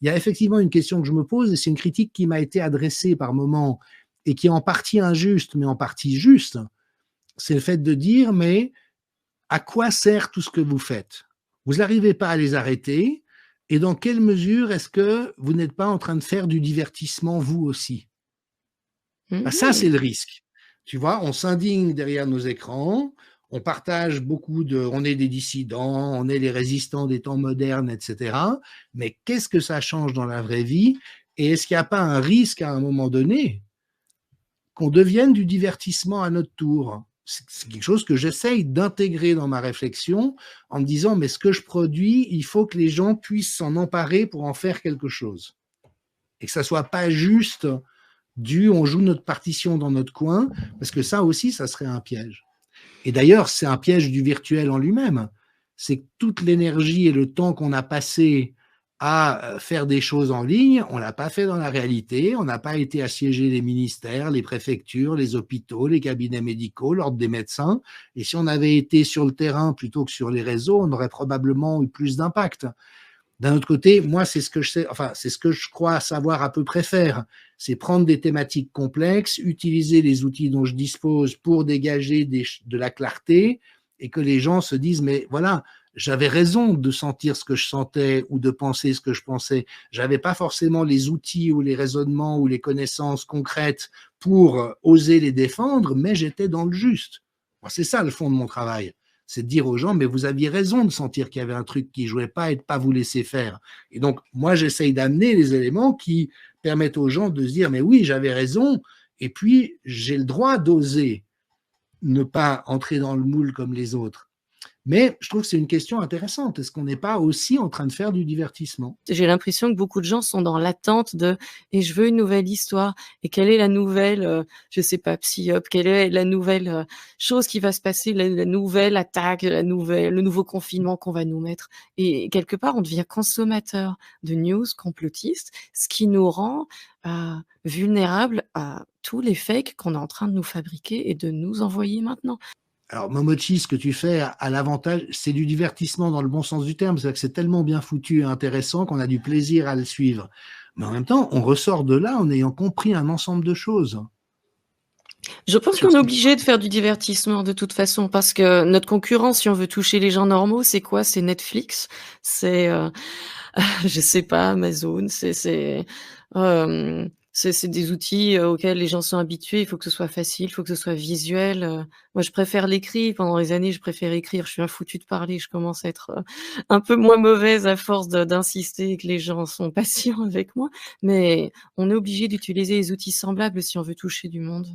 Il y a effectivement une question que je me pose, et c'est une critique qui m'a été adressée par moments, et qui est en partie injuste, mais en partie juste, c'est le fait de dire, mais à quoi sert tout ce que vous faites? Vous n'arrivez pas à les arrêter, et dans quelle mesure est-ce que vous n'êtes pas en train de faire du divertissement vous aussi? Ben ça, Mmh. c'est le risque. Tu vois, on s'indigne derrière nos écrans, on partage beaucoup de, on est des dissidents, on est les résistants des temps modernes, etc. Mais qu'est-ce que ça change dans la vraie vie? Et est-ce qu'il n'y a pas un risque à un moment donné qu'on devienne du divertissement à notre tour? C'est quelque chose que j'essaye d'intégrer dans ma réflexion en me disant, mais ce que je produis, il faut que les gens puissent s'en emparer pour en faire quelque chose. Et que ça soit pas juste on joue notre partition dans notre coin, parce que ça aussi, ça serait un piège. Et d'ailleurs, c'est un piège du virtuel en lui-même. C'est que toute l'énergie et le temps qu'on a passé à faire des choses en ligne, on l'a pas fait dans la réalité, on n'a pas été assiéger les ministères, les préfectures, les hôpitaux, les cabinets médicaux, l'ordre des médecins. Et si on avait été sur le terrain plutôt que sur les réseaux, on aurait probablement eu plus d'impact. D'un autre côté, moi, c'est ce que je sais, enfin, c'est ce que je crois savoir à peu près faire. C'est prendre des thématiques complexes, utiliser les outils dont je dispose pour dégager de la clarté, et que les gens se disent, mais voilà, j'avais raison de sentir ce que je sentais ou de penser ce que je pensais. J'avais pas forcément les outils ou les raisonnements ou les connaissances concrètes pour oser les défendre, mais j'étais dans le juste. Moi, c'est ça le fond de mon travail. C'est de dire aux gens, mais vous aviez raison de sentir qu'il y avait un truc qui jouait pas et de pas vous laisser faire. Et donc, moi, j'essaye d'amener les éléments qui permettent aux gens de se dire, mais oui, j'avais raison, et puis j'ai le droit d'oser ne pas entrer dans le moule comme les autres. Mais je trouve que c'est une question intéressante. Est-ce qu'on n'est pas aussi en train de faire du divertissement? J'ai l'impression que beaucoup de gens sont dans l'attente de: «Et je veux une nouvelle histoire et quelle est la nouvelle, je sais pas, psyop, quelle est la nouvelle, chose qui va se passer, la nouvelle attaque, le nouveau confinement qu'on va nous mettre?» Et quelque part, on devient consommateur de news complotistes, ce qui nous rend, vulnérables à tous les fakes qu'on est en train de nous fabriquer et de nous envoyer maintenant. Alors, Momochi, ce que tu fais a l'avantage, c'est du divertissement dans le bon sens du terme, c'est-à-dire que c'est tellement bien foutu et intéressant qu'on a du plaisir à le suivre. Mais en même temps, on ressort de là en ayant compris un ensemble de choses Je pense sur qu'on est ce qui obligé de faire du divertissement de toute façon parce que notre concurrent, si on veut toucher les gens normaux, c'est quoi? C'est Netflix, c'est, je sais pas, Amazon, c'est des outils, auxquels les gens sont habitués. Il faut que ce soit facile, il faut que ce soit visuel, Moi, je préfère l'écrit. Pendant des années, je préfère écrire. Je suis un foutu de parler. Je commence à être, un peu moins mauvaise à force d'insister et que les gens sont patients avec moi. Mais on est obligé d'utiliser les outils semblables si on veut toucher du monde.